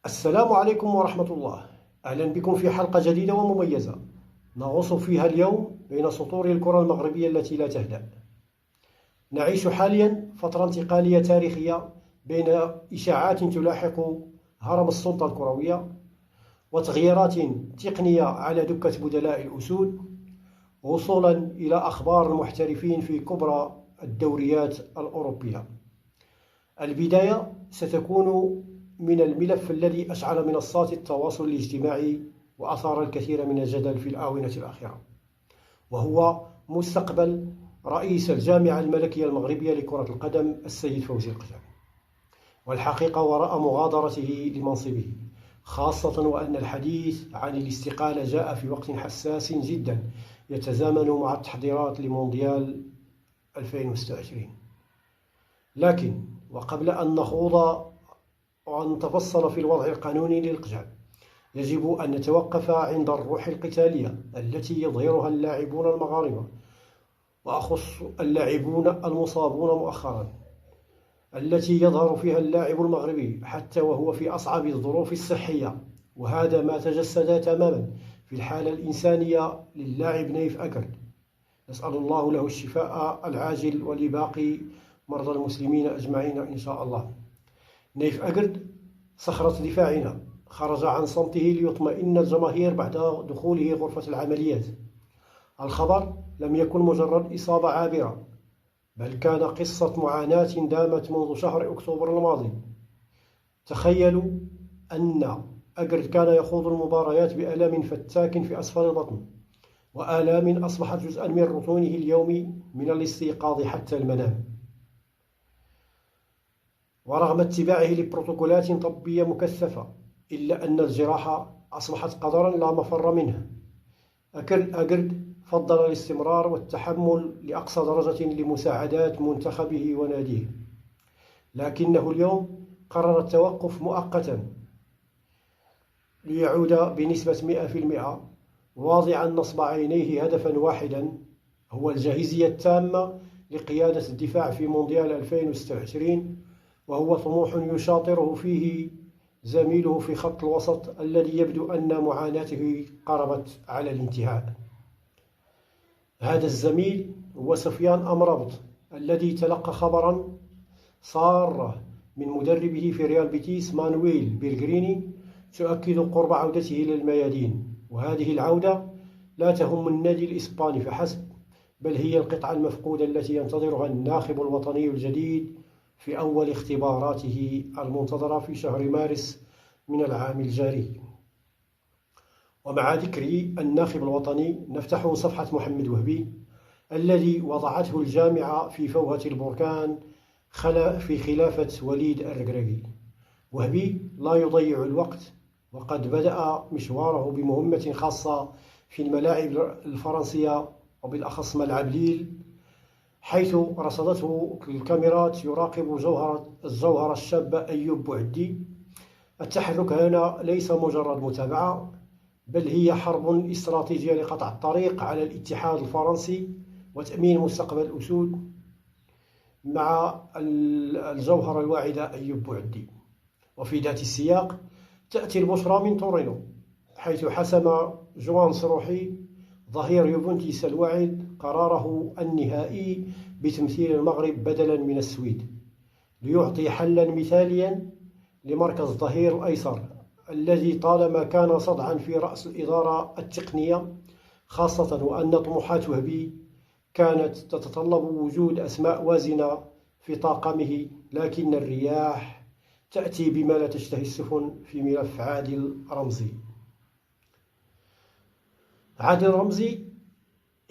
السلام عليكم ورحمة الله. أهلا بكم في حلقة جديدة ومميزة نغوص فيها اليوم بين سطور الكرة المغربية التي لا تهدأ. نعيش حاليا فترة انتقالية تاريخية بين إشاعات تلاحق هرم السلطة الكروية وتغييرات تقنية على دكة بدلاء الأسود، وصولا إلى أخبار المحترفين في كبرى الدوريات الأوروبية. البداية ستكون من الملف الذي أشعل منصات التواصل الاجتماعي وأثار الكثير من الجدل في الآونة الأخيرة، وهو مستقبل رئيس الجامعة الملكية المغربية لكرة القدم السيد فوزي القجع، والحقيقة وراء مغادرته لمنصبه، خاصة وأن الحديث عن الاستقالة جاء في وقت حساس جدا يتزامن مع التحضيرات لمونديال 2026. لكن وقبل أن نخوض وأن نتفصل في الوضع القانوني للقجع، يجب أن نتوقف عند الروح القتالية التي يظهرها اللاعبون المغاربة، وأخص اللاعبون المصابون مؤخرا، التي يظهر فيها اللاعب المغربي حتى وهو في أصعب الظروف الصحية. وهذا ما تجسد تماما في الحالة الإنسانية للاعب نايف أكرد، نسأل الله له الشفاء العاجل ولباقي مرضى المسلمين أجمعين إن شاء الله. نايف أكرد صخرة دفاعنا، خرج عن صمته ليطمئن الجماهير بعد دخوله غرفة العمليات. الخبر لم يكن مجرد إصابة عابرة، بل كان قصة معاناة دامت منذ شهر أكتوبر الماضي. تخيلوا أن أكرد كان يخوض المباريات بآلام فتاك في أسفل البطن، وآلام أصبحت جزءا من روتينه اليومي من الاستيقاظ حتى المنام. ورغم اتباعه لبروتوكولات طبية مكثفة، إلا أن الجراحة أصبحت قدرا لا مفر منه. أكرد فضل الاستمرار والتحمل لأقصى درجة لمساعدة منتخبه وناديه، لكنه اليوم قرر التوقف مؤقتا ليعود بنسبة 100%، واضعا نصب عينيه هدفا واحدا، هو الجاهزية التامة لقيادة الدفاع في مونديال 2026، وهو طموح يشاطره فيه زميله في خط الوسط الذي يبدو أن معاناته قربت على الانتهاء. هذا الزميل هو سفيان أمرابط، الذي تلقى خبرا سارا من مدربه في ريال بيتيس مانويل بيلغريني تؤكد قرب عودته إلى الميادين. وهذه العودة لا تهم النادي الإسباني فحسب، بل هي القطعة المفقودة التي ينتظرها الناخب الوطني الجديد في أول اختباراته المنتظرة في شهر مارس من العام الجاري. ومع ذكر الناخب الوطني نفتح صفحة محمد وهبي، الذي وضعته الجامعة في فوهة البركان في خلافة وليد الركراكي. وهبي لا يضيع الوقت، وقد بدأ مشواره بمهمة خاصة في الملاعب الفرنسية، وبالأخص ملعب ليل، حيث رصدته الكاميرات يراقب الجوهرة الشابة أيوب بوعدي. التحرك هنا ليس مجرد متابعة، بل هي حرب استراتيجية لقطع الطريق على الاتحاد الفرنسي وتأمين مستقبل الأسود مع الجوهرة الواعدة أيوب بوعدي. وفي ذات السياق تأتي البشرى من تورينو، حيث حسم جوان سروحي ظهير يوفنتوس الواعد قراره النهائي بتمثيل المغرب بدلا من السويد، ليعطي حلا مثاليا لمركز الظهير الأيسر الذي طالما كان صدعا في رأس الإدارة التقنية، خاصة وأن طموحات وهبي كانت تتطلب وجود أسماء وازنة في طاقمه. لكن الرياح تأتي بما لا تشتهي السفن في ملف عادل رمزي. عادل رمزي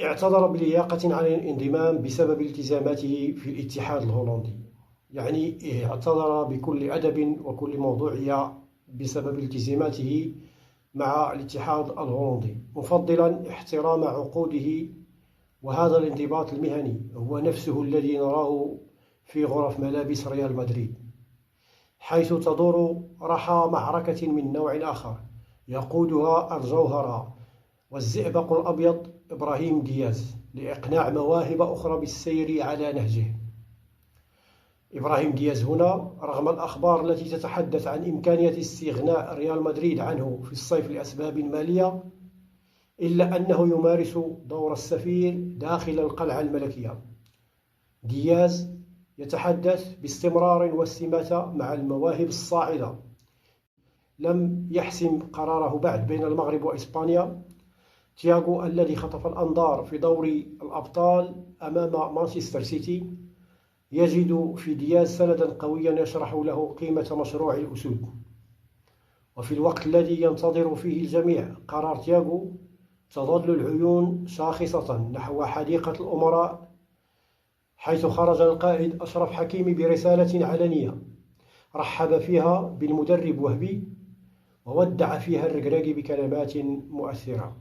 اعتذر بلياقة عن الانضمام بسبب التزاماته في الاتحاد الهولندي، يعني اعتذر بكل أدب وكل موضوعية بسبب التزاماته مع الاتحاد الهولندي، مفضلا احترام عقوده. وهذا الانضباط المهني هو نفسه الذي نراه في غرف ملابس ريال مدريد، حيث تدور رحى معركة من نوع آخر يقودها الجوهرة والزئبق الأبيض إبراهيم دياز لإقناع مواهب أخرى بالسير على نهجه. إبراهيم دياز هنا رغم الأخبار التي تتحدث عن إمكانية استغناء ريال مدريد عنه في الصيف لأسباب مالية، إلا أنه يمارس دور السفير داخل القلعة الملكية. دياز يتحدث باستمرار واستماتة مع المواهب الصاعدة. لم يحسم قراره بعد بين المغرب وإسبانيا. تياغو الذي خطف الأنظار في دوري الأبطال أمام مانشستر سيتي يجد في دياز سندا قويا يشرح له قيمة مشروع الأسود. وفي الوقت الذي ينتظر فيه الجميع قرار تياغو، تظل العيون شاخصة نحو حديقة الأمراء، حيث خرج القائد أشرف حكيمي برسالة علنية رحب فيها بالمدرب وهبي، وودع فيها الركراكي بكلمات مؤثرة،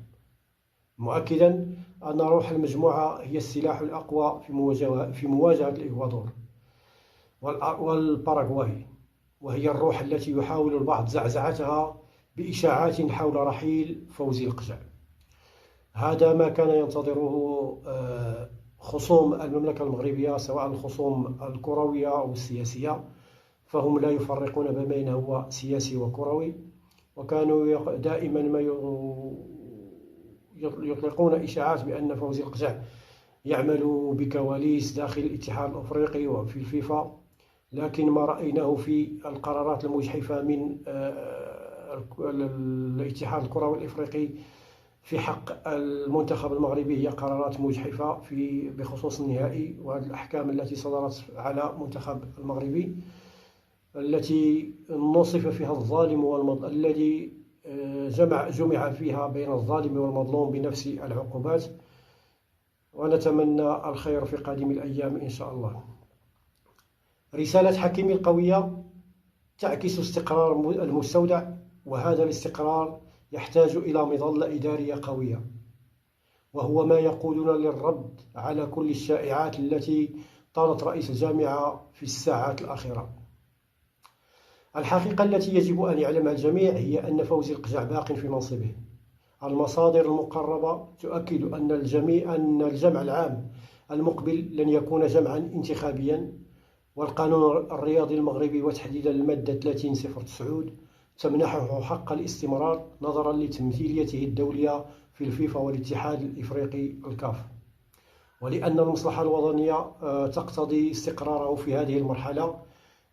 مؤكدا أن روح المجموعة هي السلاح الأقوى في مواجهة الإكوادور والباراغواي، وهي الروح التي يحاول البعض زعزعتها بإشاعات حول رحيل فوزي القجع. هذا ما كان ينتظره خصوم المملكة المغربية، سواء الخصوم الكروية أو السياسية، فهم لا يفرقون بين هو سياسي وكروي، وكانوا دائما ما يطلقون إشاعات بأن فوزي القجع يعمل بكواليس داخل الاتحاد الأفريقي وفي الفيفا، لكن ما رأيناه في القرارات المجحفة من الاتحاد الكروي الإفريقي في حق المنتخب المغربي هي قرارات مجحفة بخصوص النهائي، وهذه الأحكام التي صدرت على المنتخب المغربي التي نصف فيها الظالم الذي جمع فيها بين الظالم والمظلوم بنفس العقوبات. ونتمنى الخير في قادم الأيام إن شاء الله. رسالة حكيمي القوية تعكس استقرار المستودع، وهذا الاستقرار يحتاج إلى مظلة إدارية قوية، وهو ما يقودنا للرد على كل الشائعات التي طالت رئيس الجامعة في الساعات الأخيرة. الحقيقة التي يجب أن يعلمها الجميع هي أن فوزي القجع باق في منصبه. المصادر المقربة تؤكد أن الجمع العام المقبل لن يكون جمعا انتخابيا، والقانون الرياضي المغربي وتحديدا المادة 30/09 تمنحه حق الاستمرار نظرا لتمثيليته الدولية في الفيفا والاتحاد الإفريقي الكاف، ولأن المصلحة الوطنية تقتضي استقراره في هذه المرحلة.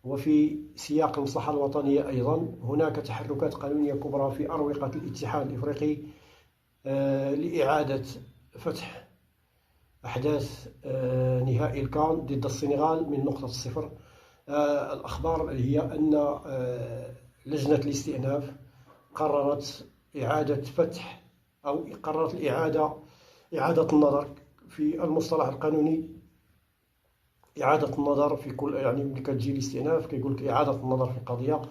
وفي سياق المصلحة الوطنية أيضا هناك تحركات قانونية كبرى في أروقة الاتحاد الإفريقي لإعادة فتح أحداث نهائي الكان ضد السنغال من نقطة الصفر. الأخبار هي أن لجنة الاستئناف قررت إعادة فتح أو قررت إعادة النظر في المصطلح القانوني، إعادة النظر في كل، يعني ملي كتجي الاستئناف كيقول لك إعادة النظر في القضية،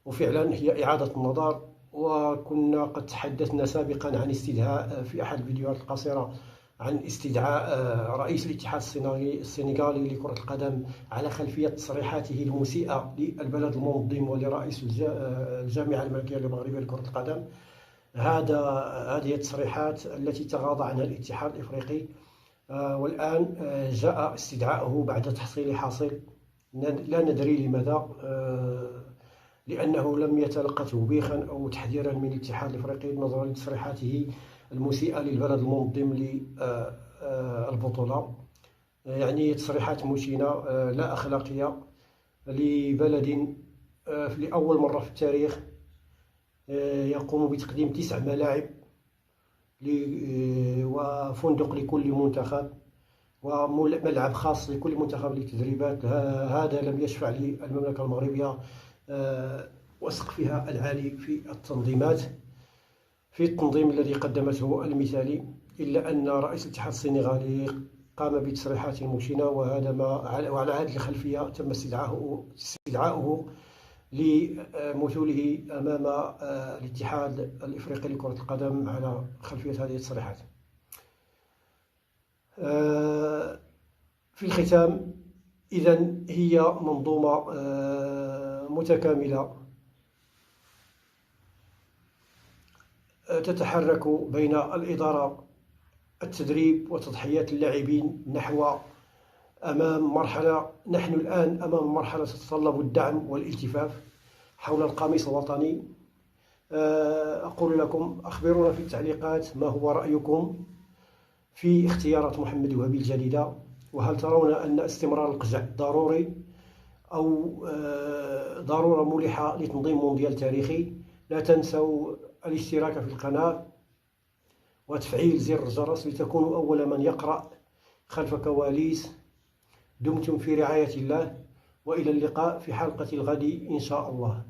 وفعلا هي إعادة النظر. وكنا قد تحدثنا سابقا عن استدعاء في أحد الفيديوهات القصيرة عن استدعاء رئيس الاتحاد السنغالي لكرة القدم على خلفية تصريحاته المسيئة للبلد المنظم ولرئيس الجامعة الملكية المغربية لكرة القدم. هذه التصريحات التي تغاضى عنها الاتحاد الإفريقي، والآن جاء استدعاؤه بعد تحصيل حاصل، لا ندري لماذا، لأنه لم يتلقى توبيخا أو تحذيرا من الاتحاد الإفريقي نظرا لتصريحاته المسيئة للبلد المنظم للبطولة. يعني تصريحات مشينة لا أخلاقية لبلد لأول مرة في التاريخ يقوم بتقديم 9 ملاعب وفندق لكل منتخب وملعب خاص لكل منتخب للتدريبات. هذا لم يشفع للمملكة المغربية وسقفها العالي في التنظيمات، في التنظيم الذي قدمته المثالي، إلا أن رئيس الاتحاد السنغالي قام بتصريحات مشينة، وعلى هذه الخلفية تم استدعاؤه لمثوله أمام الاتحاد الإفريقي لكرة القدم على خلفية هذه التصريحات. في الختام، إذن هي منظومة متكاملة تتحرك بين الإدارة، التدريب، وتضحيات اللاعبين نحو نحن الآن أمام مرحلة تتطلب الدعم والالتفاف حول القميص الوطني. أقول لكم أخبرونا في التعليقات ما هو رأيكم في اختيارات محمد وهبي الجديدة، وهل ترون أن استمرار القزع ضروري أو ضرورة ملحة لتنظيم مونديال تاريخي. لا تنسوا الاشتراك في القناة وتفعيل زر الجرس لتكونوا أول من يقرأ خلف كواليس. دمتم في رعاية الله، وإلى اللقاء في حلقة الغد إن شاء الله.